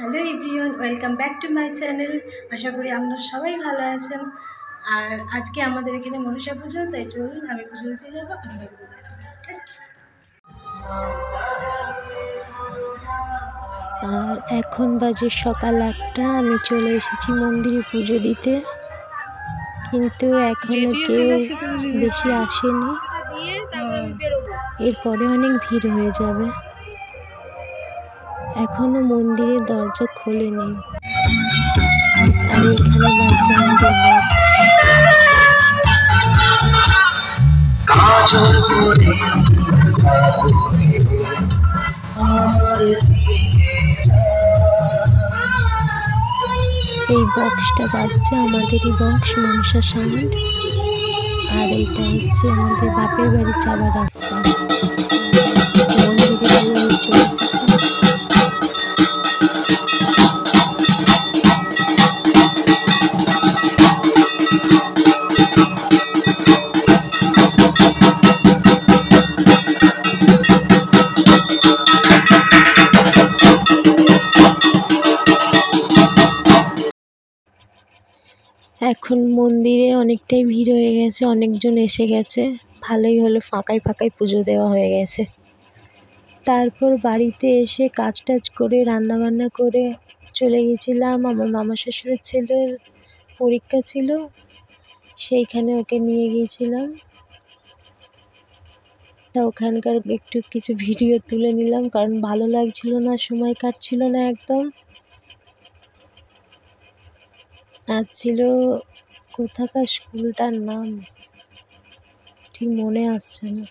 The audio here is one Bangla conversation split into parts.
Hello everyone, welcome back to my channel. আশা করি আপনারা সবাই ভালো আছেন। আর আজকে আমাদের এখানে মনসা পুজো, তাই চলুন আমি পুজো দিতে যাবো। আপনাদের আর এখন বাজে সকাল 8টা। আমি চলে এসেছি মন্দিরে পুজো দিতে, কিন্তু এখনো কেউ বেশি আসেনি। এরপরে অনেক ভিড় হয়ে যাবে। এখনো মন্দিরের দরজা খোলেনি। আর এখানে বাজছে আমাদের এই বক্সটা বাজছে আমাদেরই বক্স, মনসা সাউন্ড। আর এইটা হচ্ছে আমাদের বাপের বাড়ি যাওয়ার রাস্তা। মন্দিরে চলে এসেছে। এখন মন্দিরে অনেকটাই ভিড় হয়ে গেছে, অনেকজন এসে গেছে। ভালোই হলো, ফাঁকায় ফাঁকায় পুজো দেওয়া হয়ে গেছে। তারপর বাড়িতে এসে কাজ টাজ করে রান্নাবান্না করে চলে গেছিলাম। আমার মামা শ্বশুরের ছেলের পরীক্ষা ছিল, সেইখানে ওকে নিয়ে গিয়েছিলাম। তা ওখানকার একটু কিছু ভিডিও তুলে নিলাম, কারণ ভালো লাগছিল না, সময় কাটছিল না একদম। আজ ছিল কোথাকার স্কুলটার নাম ঠিক মনে আসছে না।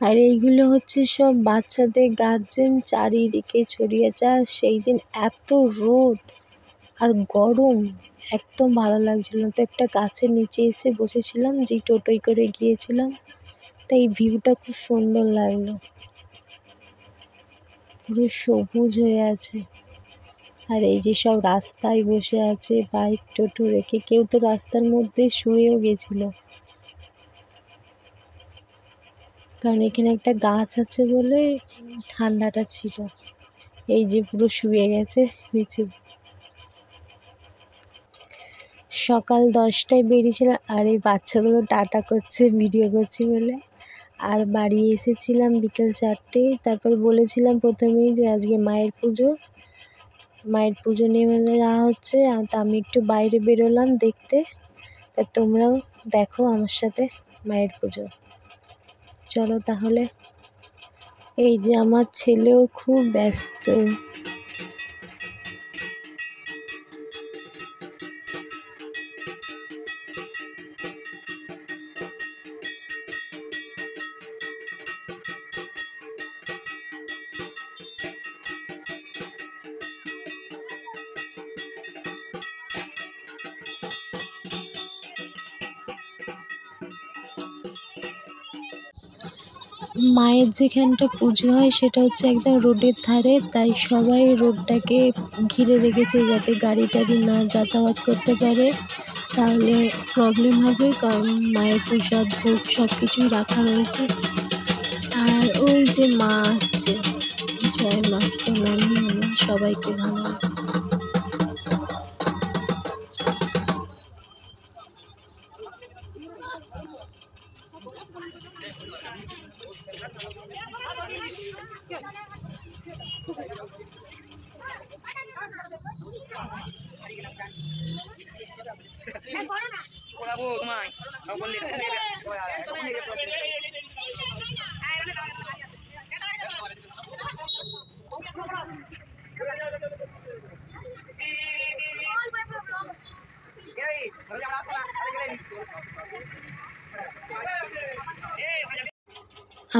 আর এইগুলো হচ্ছে সব বাচ্চাদের গার্জেন, চারিদিকে ছড়িয়েছে। আর সেই দিন এত রোদ আর গরম, একদম ভালো লাগছিল না। তো একটা গাছের নিচে এসে বসেছিলাম, যেই টোটোয় করে গিয়েছিলাম। তাই ভিউটা খুব সুন্দর লাগলো, পুরো সবুজ হয়ে আছে। আর এই যে সব রাস্তায় বসে আছে বাইক টোটো রেখে, কেউ তো রাস্তার মধ্যে শুয়েও গেছিল, কারণ এখানে একটা গাছ আছে বলে ঠান্ডাটা ছিল। এই যে পুরো শুয়ে গেছে নিচে। সকাল 10টায় বেরিয়েছিলাম, আর এই বাচ্চাগুলো টাটা করছে ভিডিও করছি বলে। আর বাড়ি এসেছিলাম বিকেল 4টেয়। তারপর বলেছিলাম প্রথমেই যে আজকে মায়ের পুজো নেমে যাওয়া হচ্ছে। আর আমি একটু বাইরে বেরোলাম দেখতে, তা তোমরাও দেখো আমার সাথে মায়ের পুজো। চলো তাহলে। এই যে আমার ছেলেও খুব ব্যস্ত। মায়ের যেখানটা পুজো হয় সেটা হচ্ছে একদম রোডের ধারে, তাই সবাই রোডটাকে ঘিরে রেখেছে যাতে গাড়ি টাড়ি না যাতায়াত করতে পারে, তাহলে প্রবলেম হবে। কারণ মায়ের প্রসাদ ভোগ সব কিছুই রাখা রয়েছে। আর ওই যে মা আসছে, জয় মা, প্রণামী আমার সবাইকে ভালো।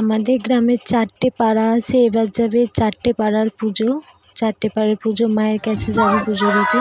আমাদের গ্রামে 4টে পাড়া আছে, এবার যাবে 4টে পাড়ার পুজো। 4টে পাড়ার পুজো মায়ের কাছে যাবে পুজো দিতে।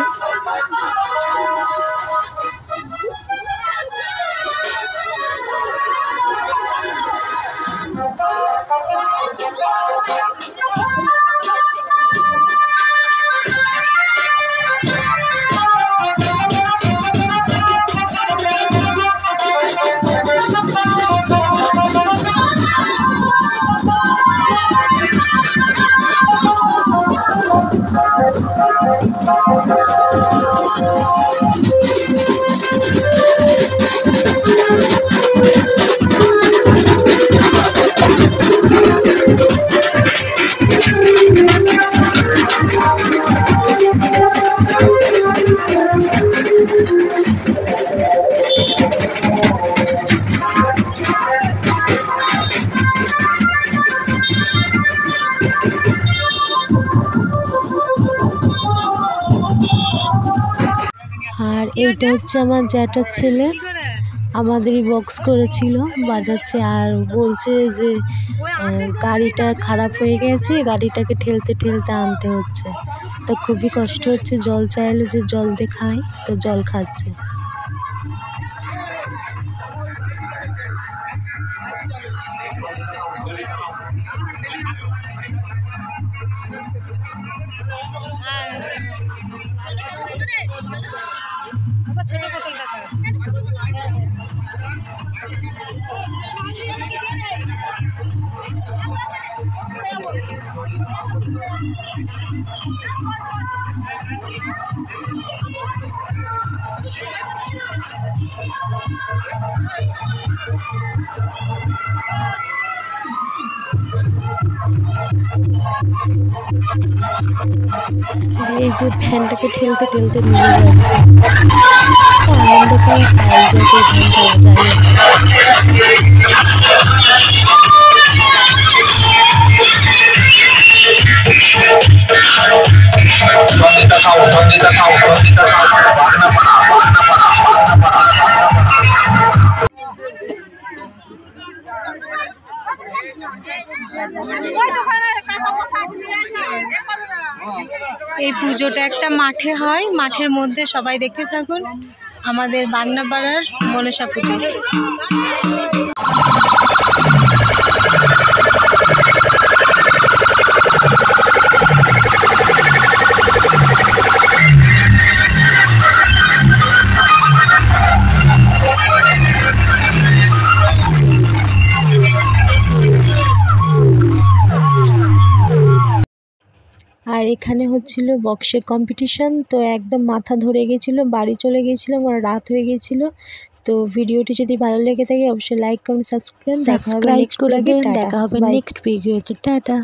আর এইটা হচ্ছে আমার জ্যাঠার ছেলে, আমাদেরই বক্স করেছিল, বাজাচ্ছে আর বলছে যে গাড়িটা খারাপ হয়ে গেছে, গাড়িটাকে ঠেলতে ঠেলতে আনতে হচ্ছে। তো খুবই কষ্ট হচ্ছে, জল চাইলে যে জল দিয়ে খাই, তো জল খাচ্ছে। এই যে ফ্যানটাকে ঠেলতে ঠেলতে নিয়ে যাচ্ছে, আনন্দ করে চাই যাতে ফ্যানটা যায়। এই পুজোটা একটা মাঠে হয়, মাঠের মধ্যে সবাই দেখতে থাকুন আমাদের বাগনাপাড়ার মনসা পুজো। আর এখানে হচ্ছিল বক্সের কম্পিটিশন, তো একদম মাথা ধরে গেছিলো, বাড়ি চলে গেছিলাম আর রাত হয়ে গেছিলো। তো ভিডিওটি যদি ভালো লেগে থাকে অবশ্যই লাইক কমেন্ট সাবস্ক্রাইব করে দেবেন। দেখা হবে নেক্সট ভিডিওতে। টাটা।